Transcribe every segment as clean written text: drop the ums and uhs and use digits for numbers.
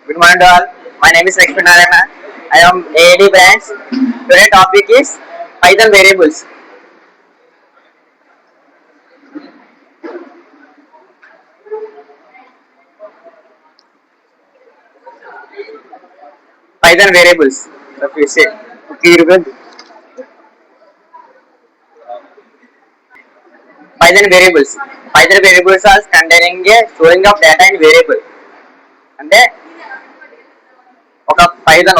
Good morning to all. My name is Lakshmi Narayana. I am AAD branch. Today's topic is Python variables. Python variables. So we say Python variables. Python variables are containing a storing of data in variable. అంటే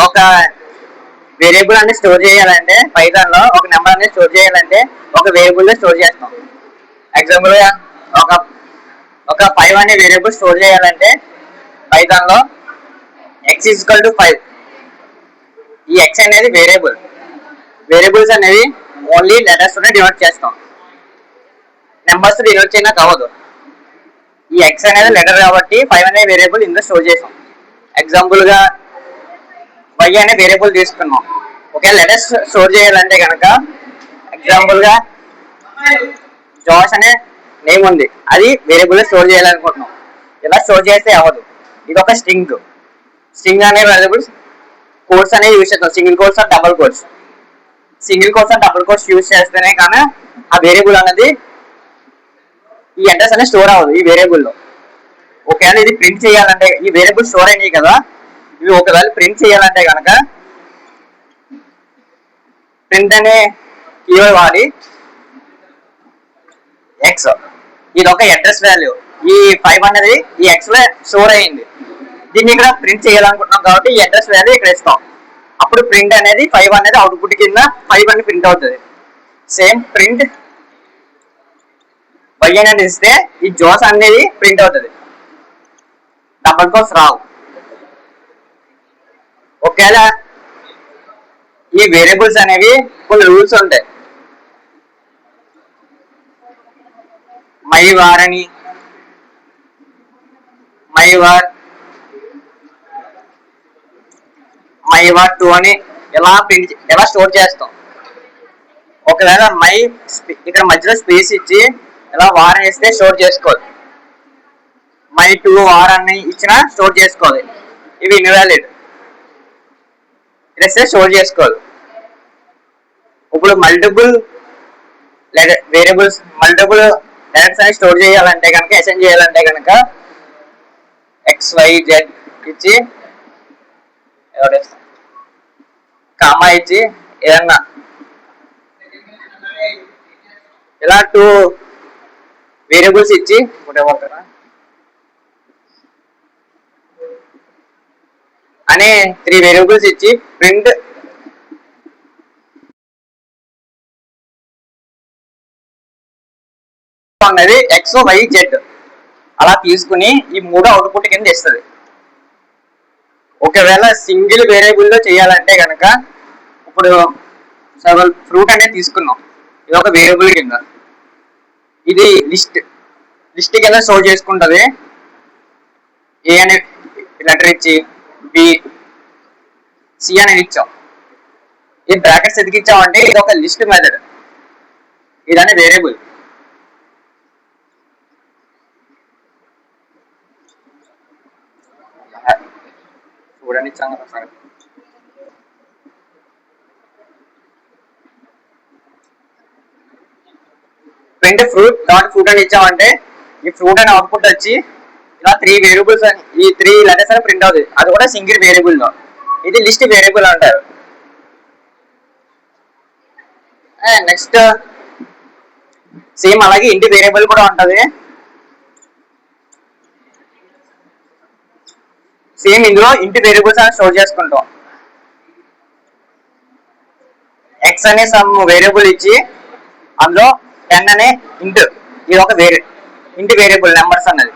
ఒక variable అనేది store చేయాలంటే Python లో ఒక number అనేది store చేయాలంటే ఒక variable లో స్టోర్ చేస్తాం. ఎగ్జాంపుల్ గా ఒక ఒక 5 అనే వేరియబుల్ స్టోర్ చేయాలంటే పైథాన్ లో x ఈక్వల్ టు 5. ఈ x అనేది వేరియబుల్స్ అనేవి ఓన్లీ లెటర్స్ తోనే డినోట్ చేస్తాం. నెంబర్స్ డినోట్ చేయడానికి అవ్వదు. ఈ x అనేది లెటర్ కాబట్టి 5 అనే వేరియబుల్ ఇందులో స్టోర్ చేసాం. ఎగ్జాంపుల్ గా y అనే వేరియబుల్ తీసుకున్నాం. ఓకే, లెటర్స్ స్టోర్ చేయాలంటే కనుక ఎగ్జాంపుల్ గా జాష్ అనే నేమ్ ఉంది, అది వేరియబుల్ స్టోర్ చేయాలనుకుంటున్నాం. ఇలా స్టోర్ చేస్తే అవ్వదు. ఇది ఒక స్ట్రింగ్ అనే వేరియబుల్స్ కోడ్స్ అనేవి యూజ్ చేస్తాం. Single quotes or double quotes use చేస్తేనే కానీ ఆ వేరియబుల్ అనేది ఈ అడ్రస్ అనేది స్టోర్ అవ్వదు ఈ వేరియబుల్లో. ఒకవేళ ఇది ప్రింట్ చేయాలంటే ఈ వేరియబుల్ స్టోర్ అయినాయి కదా, ఇవి ఒకవేళ ప్రింట్ చేయాలంటే కనుక ప్రింట్ అనే కీవర్డ్ వాడి ఎక్స్, ఇది ఒక అడ్రస్ వాల్యూ. ఈ 5 అనేది ఈ ఎక్స్ లో స్టోర్ అయ్యింది. దీన్ని ఇక్కడ ప్రింట్ చేయాలనుకుంటున్నాం కాబట్టి ఈ అడ్రస్ వాల్యూ ఇక్కడ ఇస్తాం. అప్పుడు ప్రింట్ అనేది 5 అనేది అవుట్పుట్ కింద 5 అని ప్రింట్ అవుతుంది. సేమ్ ప్రింట్ y అనేది ఇస్తే ఈ జోస్ అనేది ప్రింట్ అవుతుంది. డబుల్ కోట్స్ రావు. ఒకవేళ ఈ వేరియబుల్స్ అనేవి కొన్ని రూల్స్ ఉంటాయి. మై వార్ అని, మై వార్ 2 అని ఎలా స్టోర్ చేస్తాం. ఒకవేళ ఇక్కడ మధ్యలో స్పేస్ ఇచ్చి ఇలా వార్ వేస్తే స్టోర్ చేసుకోవాలి. మై 2 వార్ అని ఇచ్చినా స్టోర్ చేసుకోవాలి. ఇవి ఇన్వాలిడ్ ఇస్తే స్టోర్ చేసుకోవాలి. ఇప్పుడు మల్టిపుల్ లెటర్స్ అని స్టోర్ చేయాలంటే కనుక అసైన్ చేయాలంటే కనుక XYZ ఇచ్చి కామా ఇచ్చి ఏదన్నా ఇలా 2 వేరియబుల్స్ ఇచ్చి అనే 3 వేరియబుల్స్ ఇచ్చి ప్రింట్ అన్నది XYZ అలా తీసుకుని ఈ 3 అవుట్పుట్ కింద ఇస్తుంది. ఒకవేళ సింగిల్ వేరియబుల్ లో చేయాలంటే కనుక ఇప్పుడు ఫ్రూట్ అనేది తీసుకున్నాం. ఇది ఒక వేరియబుల్ కింద, ఇది లిస్ట్ కింద స్టోర్ చేసుకుంటది. ఏ అనే లెటర్ ఇచ్చి బి సి అనేది ఇచ్చాం. ఈ బ్రాకెట్స్ ఎందుకు ఇచ్చామంటే ఇది ఒక లిస్ట్ మెథడ్. ఇదనే వేరియబుల్. చూడండి ప్రింట్ ఫ్రూట్ అని ఇచ్చామంటే ఈ ఫ్రూట్ అనే అవుట్పుట్ వచ్చి ఇలా 3 వేరియబుల్స్ అని ఈ 3 లెటర్స్ అని ప్రింట్ అవుతుంది. అది కూడా సింగిల్ వేరియబుల్ లో. ఇది లిస్ట్ వేరియబుల్ అంటారు. నెక్స్ట్ సేమ్ అలాగే ఇంటి వేరియబుల్ కూడా ఉంటుంది. సేమ్ ఇందులో ఇంటి వేరియబుల్స్ అని స్టోర్ చేసుకుంటాం. ఎక్స్ అనే సమ్ వేరియబుల్ ఇచ్చి అందులో 10 అనే ఇంటి, ఇది ఒక ఇంటి వేరియబుల్ నెంబర్స్ అన్నది.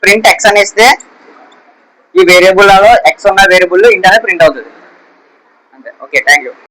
ప్రింట్ ఎక్స్ అని ఇస్తే ఈ వేరియబుల్ ఎక్స్ ఉన్న వేరియబుల్ ఇంటి అనేది ప్రింట్ అవుతుంది. అంతే. Okay, thank you.